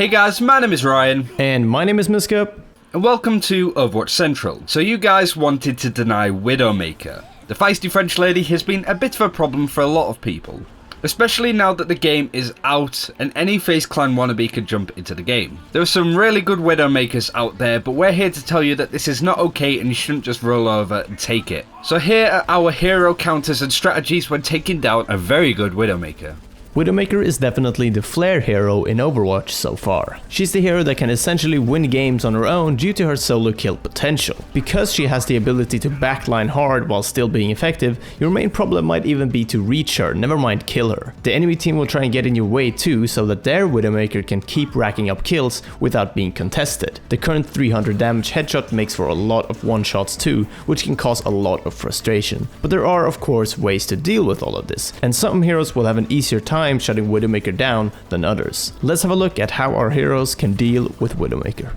Hey guys, my name is Ryan. And my name is Miska. And welcome to Overwatch Central. So you guys wanted to deny Widowmaker. The feisty French lady has been a bit of a problem for a lot of people. Especially now that the game is out and any FaZe Clan wannabe can jump into the game. There are some really good Widowmakers out there, but we're here to tell you that this is not okay and you shouldn't just roll over and take it. So here are our hero counters and strategies when taking down a very good Widowmaker. Widowmaker is definitely the flare hero in Overwatch so far. She's the hero that can essentially win games on her own due to her solo kill potential. Because she has the ability to backline hard while still being effective, your main problem might even be to reach her, never mind kill her. The enemy team will try and get in your way too, so that their Widowmaker can keep racking up kills without being contested. The current 300 damage headshot makes for a lot of one-shots too, which can cause a lot of frustration. But there are of course ways to deal with all of this, and some heroes will have an easier time shutting Widowmaker down than others. Let's have a look at how our heroes can deal with Widowmaker.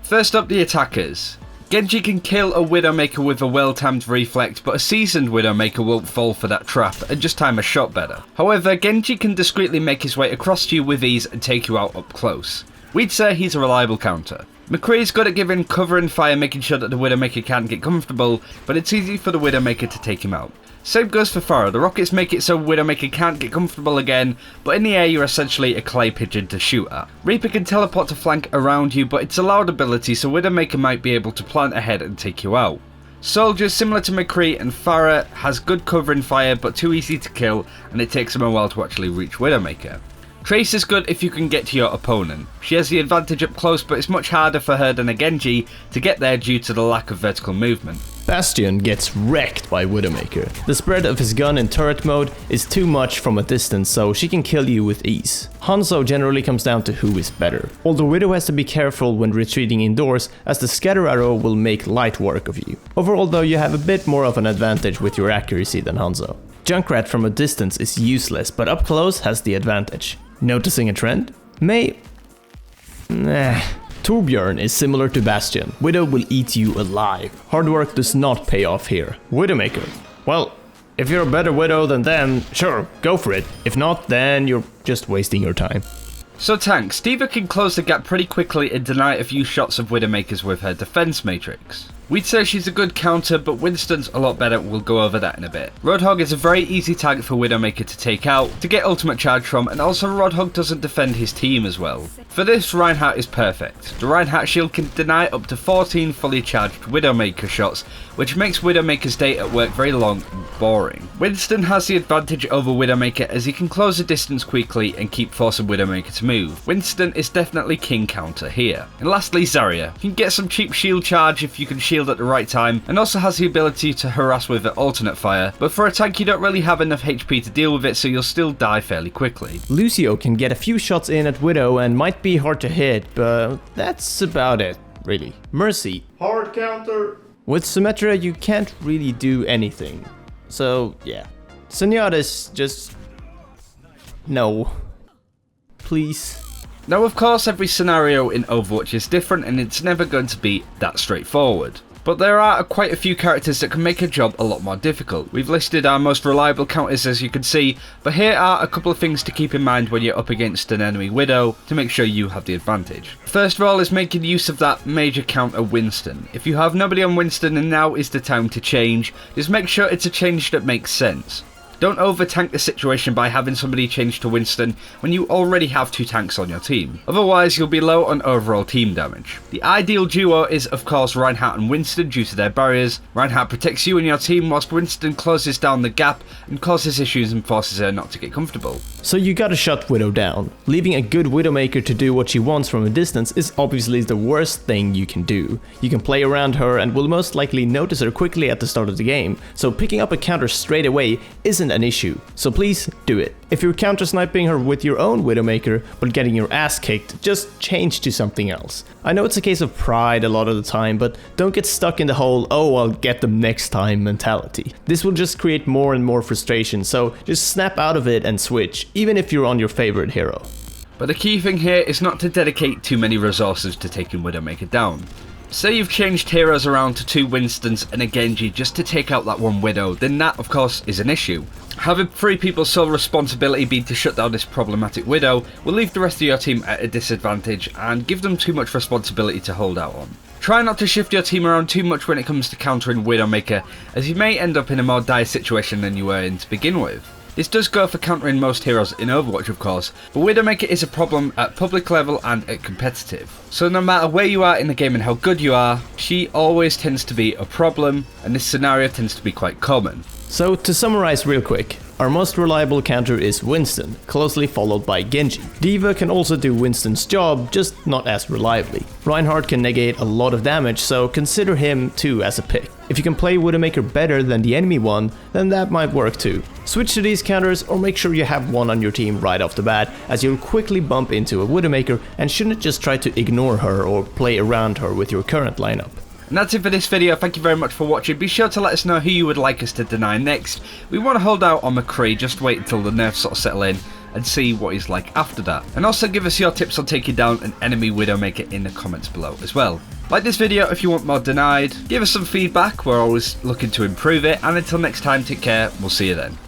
First up, the attackers. Genji can kill a Widowmaker with a well-timed reflect, but a seasoned Widowmaker won't fall for that trap and just time a shot better. However, Genji can discreetly make his way across to you with ease and take you out up close. We'd say he's a reliable counter. McCree's good at giving cover and fire, making sure that the Widowmaker can't get comfortable, but it's easy for the Widowmaker to take him out. Same goes for Farah. The rockets make it so Widowmaker can't get comfortable again, but in the air you're essentially a clay pigeon to shoot at. Reaper can teleport to flank around you, but it's a loud ability, so Widowmaker might be able to plant ahead and take you out. Soldier, similar to McCree and Farah, has good cover and fire, but too easy to kill, and it takes him a while to actually reach Widowmaker. Trace is good if you can get to your opponent. She has the advantage up close, but it's much harder for her than a Genji to get there due to the lack of vertical movement. Bastion gets wrecked by Widowmaker. The spread of his gun in turret mode is too much from a distance, so she can kill you with ease. Hanzo generally comes down to who is better. Although Widow has to be careful when retreating indoors, as the scatter arrow will make light work of you. Overall though, you have a bit more of an advantage with your accuracy than Hanzo. Junkrat from a distance is useless, but up close has the advantage. Noticing a trend? Torbjorn is similar to Bastion. Widow will eat you alive. Hard work does not pay off here. Widowmaker. Well, if you're a better Widow than them, sure, go for it. If not, then you're just wasting your time. So tanks, Diva can close the gap pretty quickly and deny a few shots of Widowmakers with her defense matrix. We'd say she's a good counter, but Winston's a lot better. We'll go over that in a bit. Roadhog is a very easy target for Widowmaker to take out, to get ultimate charge from, and also Roadhog doesn't defend his team as well. For this, Reinhardt is perfect. The Reinhardt shield can deny up to 14 fully charged Widowmaker shots, which makes Widowmaker's day at work very long and boring. Winston has the advantage over Widowmaker as he can close the distance quickly and keep forcing Widowmaker to move. Winston is definitely king counter here. And lastly, Zarya. You can get some cheap shield charge if you can shield at the right time, and also has the ability to harass with alternate fire, but for a tank you don't really have enough HP to deal with it, so you'll still die fairly quickly. Lucio can get a few shots in at Widow and might be hard to hit, but that's about it, really. Mercy. Hard counter. With Symmetra you can't really do anything. So yeah. Zenyatta's just... no. Please. Now of course every scenario in Overwatch is different and it's never going to be that straightforward. But there are quite a few characters that can make a job a lot more difficult. We've listed our most reliable counters as you can see, but here are a couple of things to keep in mind when you're up against an enemy Widow to make sure you have the advantage. First of all is making use of that major counter Winston. If you have nobody on Winston and now is the time to change, just make sure it's a change that makes sense. Don't over-tank the situation by having somebody change to Winston when you already have two tanks on your team. Otherwise, you'll be low on overall team damage. The ideal duo is, of course, Reinhardt and Winston due to their barriers. Reinhardt protects you and your team whilst Winston closes down the gap and causes issues and forces her not to get comfortable. So you gotta shut Widow down. Leaving a good Widowmaker to do what she wants from a distance is obviously the worst thing you can do. You can play around her and will most likely notice her quickly at the start of the game, so picking up a counter straight away isn't an issue. So please do it. If you're counter sniping her with your own Widowmaker but getting your ass kicked, just change to something else. I know it's a case of pride a lot of the time, but don't get stuck in the whole "oh, I'll get them next time" mentality. This will just create more and more frustration, so just snap out of it and switch, even if you're on your favorite hero. But the key thing here is not to dedicate too many resources to taking Widowmaker down. Say you've changed heroes around to 2 Winstons and a Genji just to take out that 1 Widow, then that of course is an issue. Having 3 people's sole responsibility be to shut down this problematic Widow will leave the rest of your team at a disadvantage and give them too much responsibility to hold out on. Try not to shift your team around too much when it comes to countering Widowmaker, as you may end up in a more dire situation than you were in to begin with. This does go for countering most heroes in Overwatch of course, but Widowmaker is a problem at public level and at competitive. So no matter where you are in the game and how good you are, she always tends to be a problem, and this scenario tends to be quite common. So to summarize real quick, our most reliable counter is Winston, closely followed by Genji. D.Va can also do Winston's job, just not as reliably. Reinhardt can negate a lot of damage, so consider him too as a pick. If you can play Widowmaker better than the enemy one, then that might work too. Switch to these counters or make sure you have one on your team right off the bat, as you'll quickly bump into a Widowmaker and shouldn't just try to ignore her or play around her with your current lineup. And that's it for this video. Thank you very much for watching. Be sure to let us know who you would like us to deny next. We want to hold out on McCree, just wait until the nerfs sort of settle in and see what he's like after that. And also give us your tips on taking down an enemy Widowmaker in the comments below as well. Like this video if you want more denied, give us some feedback, we're always looking to improve it, and until next time, take care, we'll see you then.